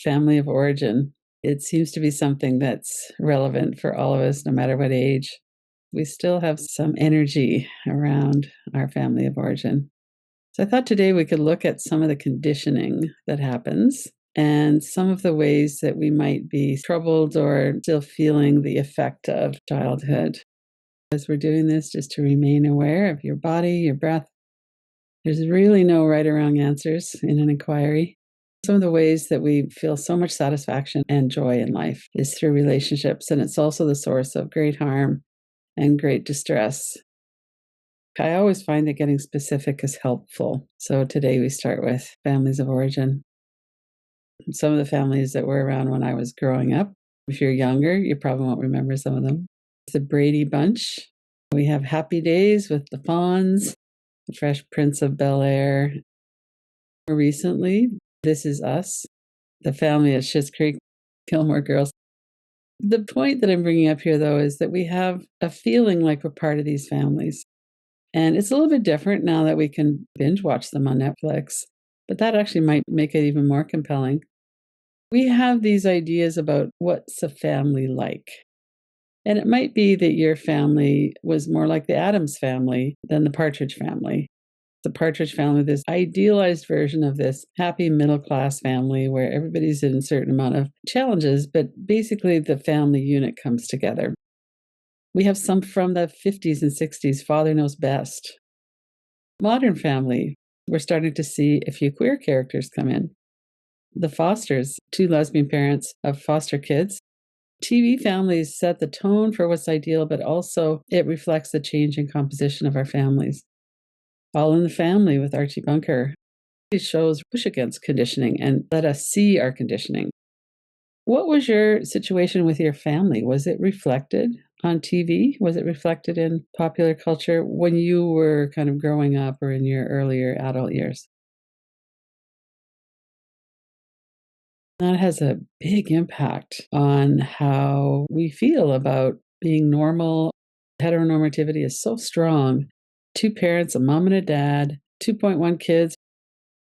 family of origin. It seems to be something that's relevant for all of us, no matter what age. We still have some energy around our family of origin. So I thought today we could look at some of the conditioning that happens and some of the ways that we might be troubled or still feeling the effect of childhood. As we're doing this, just to remain aware of your body, your breath. There's really no right or wrong answers in an inquiry. Some of the ways that we feel so much satisfaction and joy in life is through relationships, and it's also the source of great harm and great distress. I always find that getting specific is helpful. So today we start with families of origin. Some of the families that were around when I was growing up. If you're younger, you probably won't remember some of them. The Brady Bunch. We have Happy Days with the Fonz, the Fresh Prince of Bel-Air. More recently, This Is Us, the family at Schitt's Creek, Gilmore Girls. The point that I'm bringing up here, though, is that we have a feeling like we're part of these families. And it's a little bit different now that we can binge watch them on Netflix, but that actually might make it even more compelling. We have these ideas about what's a family like. And it might be that your family was more like the Addams family than the Partridge family. The Partridge family, this idealized version of this happy middle class family where everybody's in a certain amount of challenges, but basically the family unit comes together. We have some from the 50s and 60s, Father Knows Best. Modern family, we're starting to see a few queer characters come in. The Fosters, two lesbian parents of foster kids. TV families set the tone for what's ideal, but also it reflects the changing composition of our families. All in the Family with Archie Bunker. These shows push against conditioning and let us see our conditioning. What was your situation with your family? Was it reflected on TV? Was it reflected in popular culture when you were kind of growing up or in your earlier adult years? That has a big impact on how we feel about being normal. Heteronormativity is so strong. Two parents, a mom and a dad, 2.1 kids.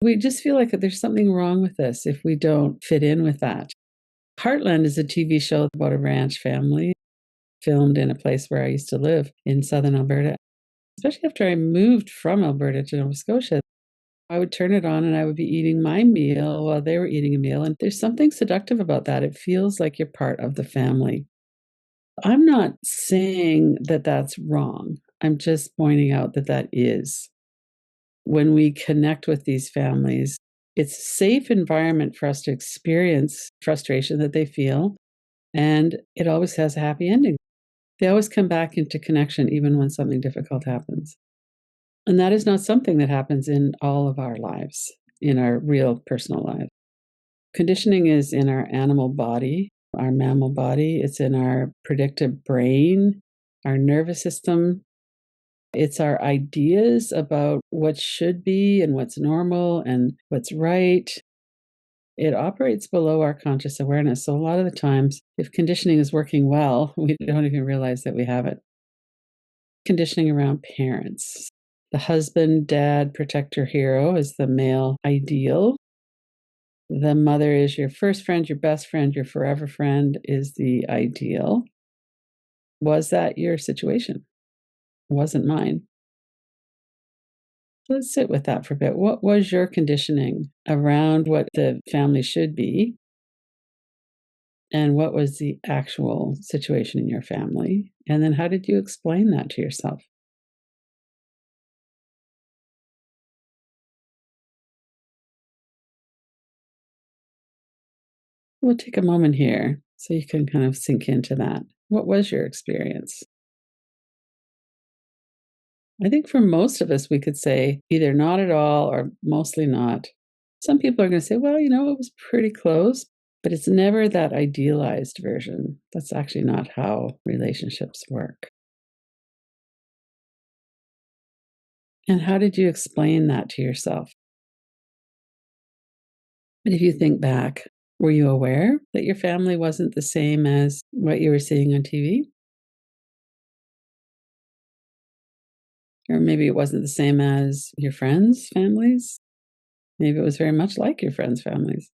We just feel like there's something wrong with us if we don't fit in with that. Heartland is a TV show about a ranch family filmed in a place where I used to live in southern Alberta. Especially after I moved from Alberta to Nova Scotia, I would turn it on and I would be eating my meal while they were eating a meal. And there's something seductive about that. It feels like you're part of the family. I'm not saying that that's wrong. I'm just pointing out that that is. When we connect with these families, it's a safe environment for us to experience frustration that they feel. And it always has a happy ending. They always come back into connection even when something difficult happens. And that is not something that happens in all of our lives, in our real personal lives. Conditioning is in our animal body, our mammal body. It's in our predictive brain, our nervous system. It's our ideas about what should be and what's normal and what's right. It operates below our conscious awareness. So a lot of the times, if conditioning is working well, we don't even realize that we have it. Conditioning around parents. The husband, dad, protector, hero is the male ideal. The mother is your first friend, your best friend, your forever friend is the ideal. Was that your situation? Wasn't mine. Let's sit with that for a bit. What was your conditioning around what the family should be? And what was the actual situation in your family? And then how did you explain that to yourself? We'll take a moment here so you can kind of sink into that. What was your experience? I think for most of us, we could say either not at all or mostly not. Some people are going to say, well, it was pretty close, but it's never that idealized version. That's actually not how relationships work. And how did you explain that to yourself? But if you think back, were you aware that your family wasn't the same as what you were seeing on TV? Or maybe it wasn't the same as your friends' families? Maybe it was very much like your friends' families.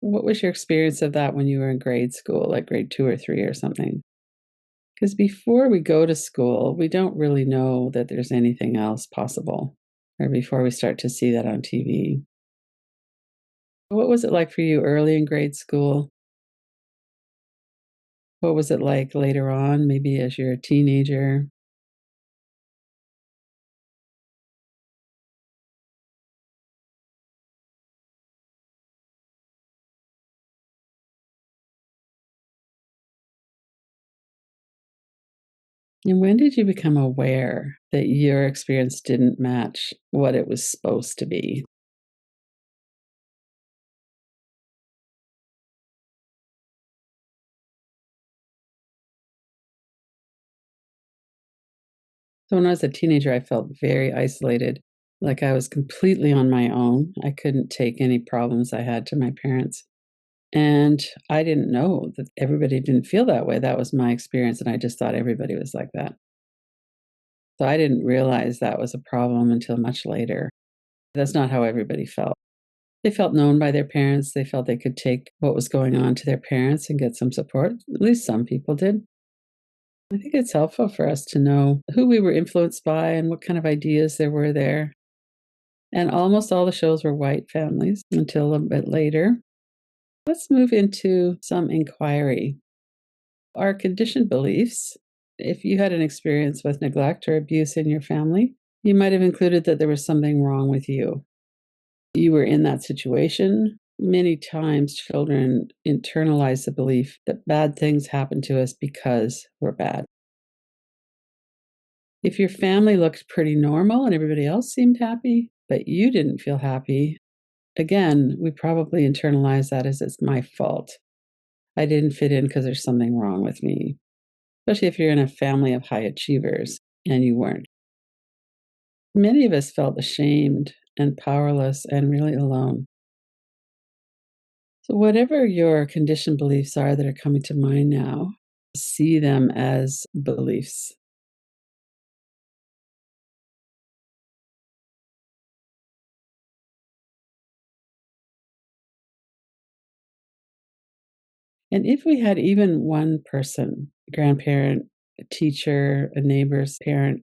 What was your experience of that when you were in grade school, like grade 2 or 3 or something? Because before we go to school, we don't really know that there's anything else possible, or before we start to see that on TV. What was it like for you early in grade school? What was it like later on, maybe as you're a teenager? And when did you become aware that your experience didn't match what it was supposed to be? So when I was a teenager, I felt very isolated, like I was completely on my own. I couldn't take any problems I had to my parents. And I didn't know that everybody didn't feel that way. That was my experience. And I just thought everybody was like that. So I didn't realize that was a problem until much later. That's not how everybody felt. They felt known by their parents. They felt they could take what was going on to their parents and get some support. At least some people did. I think it's helpful for us to know who we were influenced by and what kind of ideas there were there. And almost all the shows were white families until a bit later. Let's move into some inquiry. Our conditioned beliefs. If you had an experience with neglect or abuse in your family, you might have included that there was something wrong with you. You were in that situation. Many times, children internalize the belief that bad things happen to us because we're bad. If your family looked pretty normal and everybody else seemed happy, but you didn't feel happy, again, we probably internalize that as it's my fault. I didn't fit in because there's something wrong with me, especially if you're in a family of high achievers and you weren't. Many of us felt ashamed and powerless and really alone. So, whatever your conditioned beliefs are that are coming to mind now, see them as beliefs. And if we had even one person, a grandparent, a teacher, a neighbor's parent,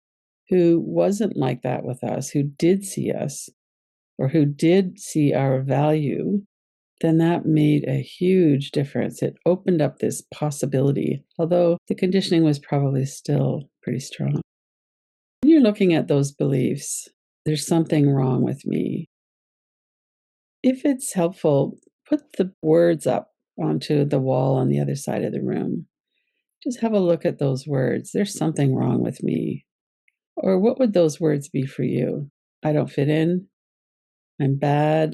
who wasn't like that with us, who did see us, or who did see our value, then that made a huge difference. It opened up this possibility, although the conditioning was probably still pretty strong. When you're looking at those beliefs, there's something wrong with me. If it's helpful, put the words up onto the wall on the other side of the room. Just have a look at those words. There's something wrong with me. Or what would those words be for you? I don't fit in. I'm bad.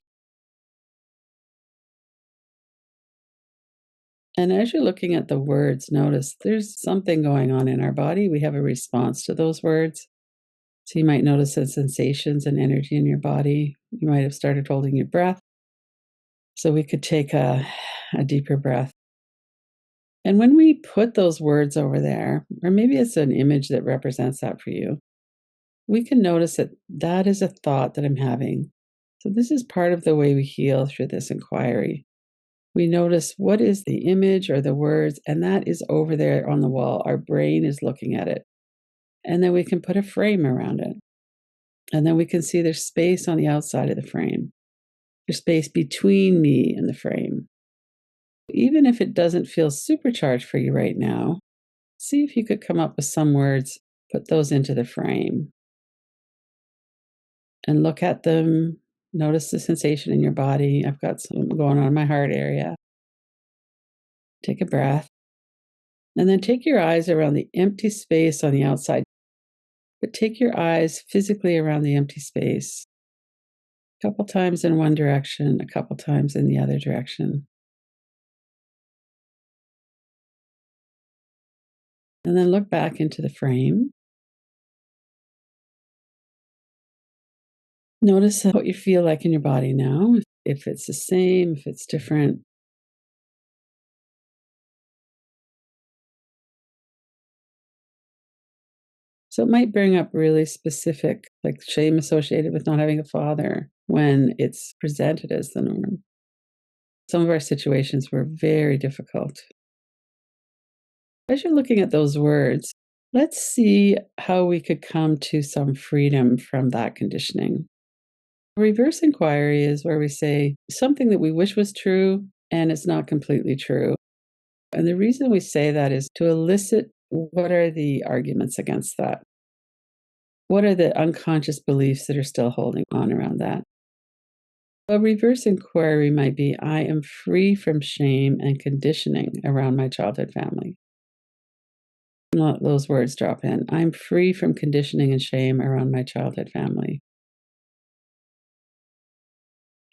And as you're looking at the words, notice there's something going on in our body. We have a response to those words. So you might notice the sensations and energy in your body. You might have started holding your breath. So we could take a deeper breath. And when we put those words over there, or maybe it's an image that represents that for you, we can notice that that is a thought that I'm having. So this is part of the way we heal through this inquiry. We notice what is the image or the words, and that is over there on the wall. Our brain is looking at it. And then we can put a frame around it. And then we can see there's space on the outside of the frame. There's space between me and the frame. Even if it doesn't feel supercharged for you right now, see if you could come up with some words, put those into the frame, and look at them. Notice the sensation in your body. I've got some going on in my heart area. Take a breath. And then take your eyes around the empty space on the outside. But take your eyes physically around the empty space. A couple times in one direction, a couple times in the other direction. And then look back into the frame. Notice what you feel like in your body now, if it's the same, if it's different. So it might bring up really specific, like shame associated with not having a father when it's presented as the norm. Some of our situations were very difficult. As you're looking at those words, let's see how we could come to some freedom from that conditioning. Reverse inquiry is where we say something that we wish was true and it's not completely true. And the reason we say that is to elicit what are the arguments against that? What are the unconscious beliefs that are still holding on around that? A reverse inquiry might be I am free from shame and conditioning around my childhood family. Let those words drop in. I'm free from conditioning and shame around my childhood family.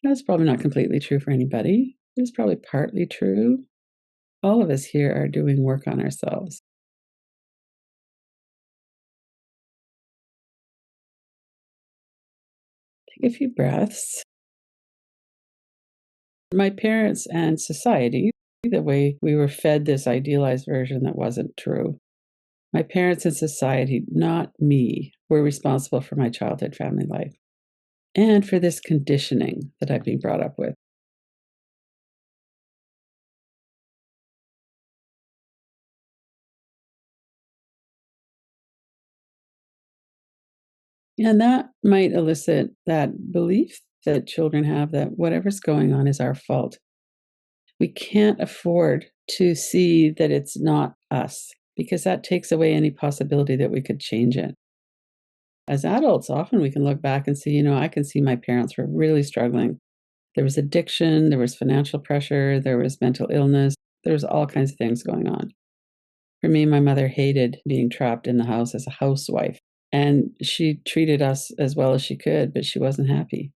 That's probably not completely true for anybody. It's probably partly true. All of us here are doing work on ourselves. Take a few breaths. My parents and society, the way we were fed this idealized version that wasn't true. My parents and society, not me, were responsible for my childhood family life and for this conditioning that I've been brought up with. And that might elicit that belief that children have that whatever's going on is our fault. We can't afford to see that it's not us because that takes away any possibility that we could change it. As adults, often we can look back and see, I can see my parents were really struggling. There was addiction, there was financial pressure, there was mental illness, there was all kinds of things going on. For me, my mother hated being trapped in the house as a housewife, and she treated us as well as she could, but she wasn't happy.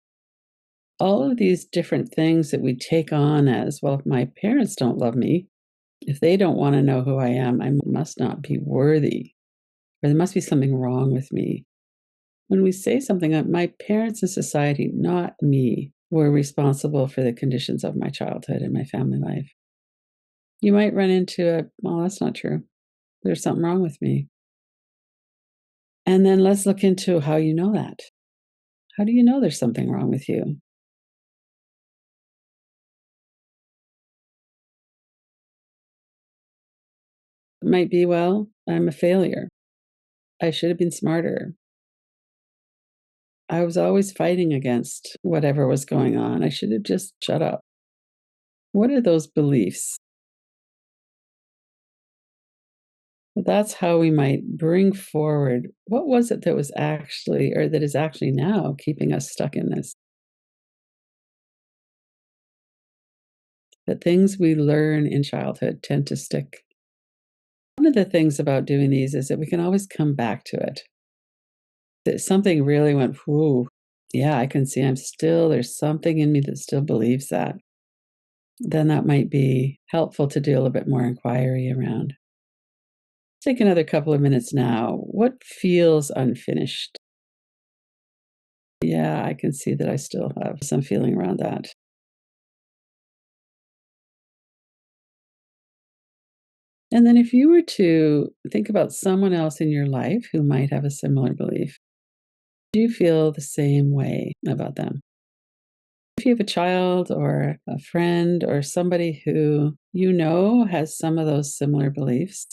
All of these different things that we take on as, well, if my parents don't love me, if they don't want to know who I am, I must not be worthy, or there must be something wrong with me. When we say something like, my parents and society, not me, were responsible for the conditions of my childhood and my family life, you might run into a, well, that's not true. There's something wrong with me. And then let's look into how you know that. How do you know there's something wrong with you? It might be, well, I'm a failure. I should have been smarter. I was always fighting against whatever was going on. I should have just shut up. What are those beliefs? Well, that's how we might bring forward what was it that was actually, or that is actually now keeping us stuck in this? That things we learn in childhood tend to stick. One of the things about doing these is that we can always come back to it. That something really went, whoo, yeah, I can see there's something in me that still believes that. Then that might be helpful to do a little bit more inquiry around. Take another couple of minutes now. What feels unfinished? Yeah, I can see that I still have some feeling around that. And then if you were to think about someone else in your life who might have a similar belief, do you feel the same way about them? If you have a child or a friend or somebody who you know has some of those similar beliefs,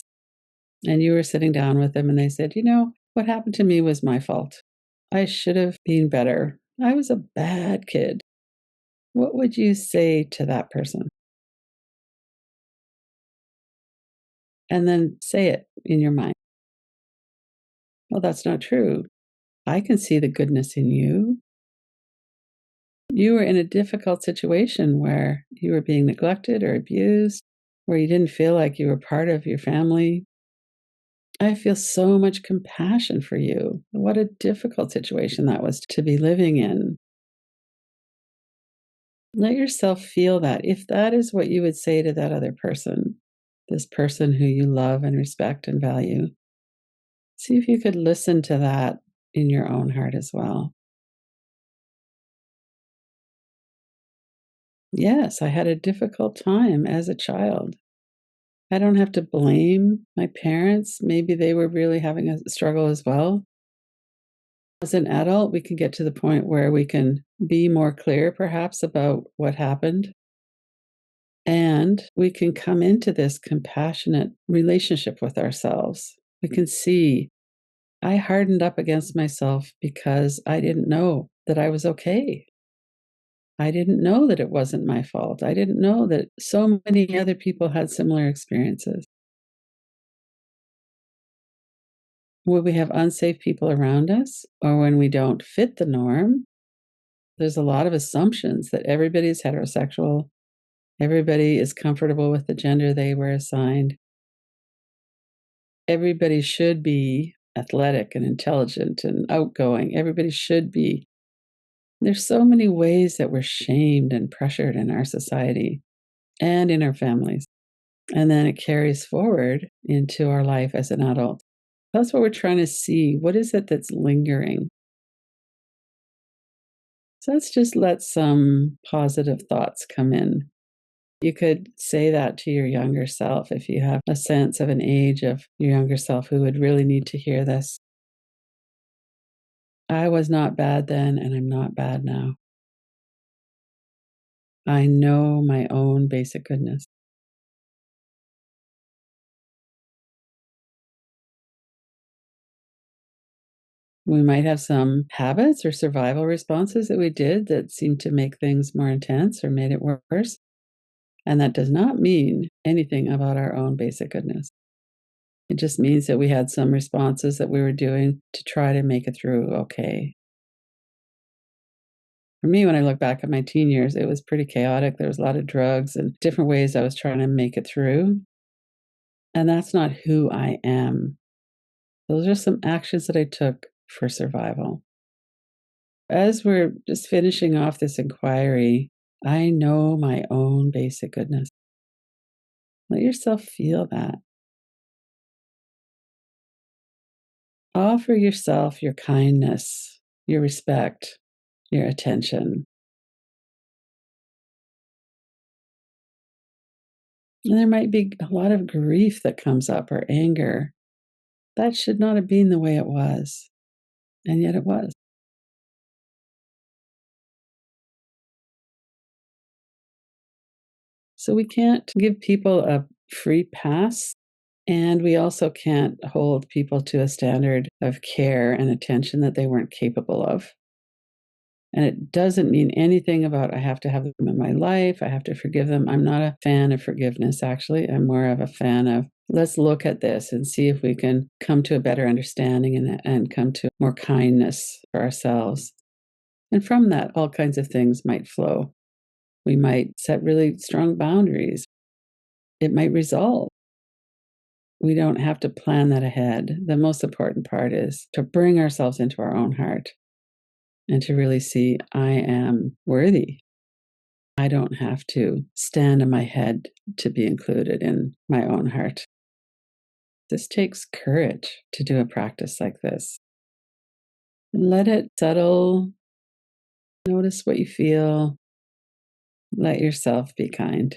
and you were sitting down with them and they said, what happened to me was my fault. I should have been better. I was a bad kid. What would you say to that person? And then say it in your mind. Well, that's not true. I can see the goodness in you. You were in a difficult situation where you were being neglected or abused, where you didn't feel like you were part of your family. I feel so much compassion for you. What a difficult situation that was to be living in. Let yourself feel that. If that is what you would say to that other person, this person who you love and respect and value, see if you could listen to that in your own heart as well. Yes, I had a difficult time as a child. I don't have to blame my parents. Maybe they were really having a struggle as well. As an adult, we can get to the point where we can be more clear, perhaps, about what happened. And we can come into this compassionate relationship with ourselves. We can see I hardened up against myself because I didn't know that I was okay. I didn't know that it wasn't my fault. I didn't know that so many other people had similar experiences. When we have unsafe people around us or when we don't fit the norm, there's a lot of assumptions that everybody's heterosexual, everybody is comfortable with the gender they were assigned, everybody should be athletic and intelligent and outgoing, everybody should be. There's so many ways that we're shamed and pressured in our society and in our families. And then it carries forward into our life as an adult. That's what we're trying to see. What is it that's lingering? So let's just let some positive thoughts come in. You could say that to your younger self if you have a sense of an age of your younger self who would really need to hear this. I was not bad then, and I'm not bad now. I know my own basic goodness. We might have some habits or survival responses that we did that seemed to make things more intense or made it worse. And that does not mean anything about our own basic goodness. It just means that we had some responses that we were doing to try to make it through okay. For me, when I look back at my teen years, it was pretty chaotic. There was a lot of drugs and different ways I was trying to make it through. And that's not who I am. Those are some actions that I took for survival. As we're just finishing off this inquiry, I know my own basic goodness. Let yourself feel that. Offer yourself your kindness, your respect, your attention. And there might be a lot of grief that comes up or anger. That should not have been the way it was. And yet it was. So we can't give people a free pass. And we also can't hold people to a standard of care and attention that they weren't capable of. And it doesn't mean anything about I have to have them in my life. I have to forgive them. I'm not a fan of forgiveness, actually. I'm more of a fan of let's look at this and see if we can come to a better understanding and come to more kindness for ourselves. And from that, all kinds of things might flow. We might set really strong boundaries. It might resolve. We don't have to plan that ahead. The most important part is to bring ourselves into our own heart and to really see I am worthy. I don't have to stand on my head to be included in my own heart. This takes courage to do a practice like this. Let it settle. Notice what you feel. Let yourself be kind.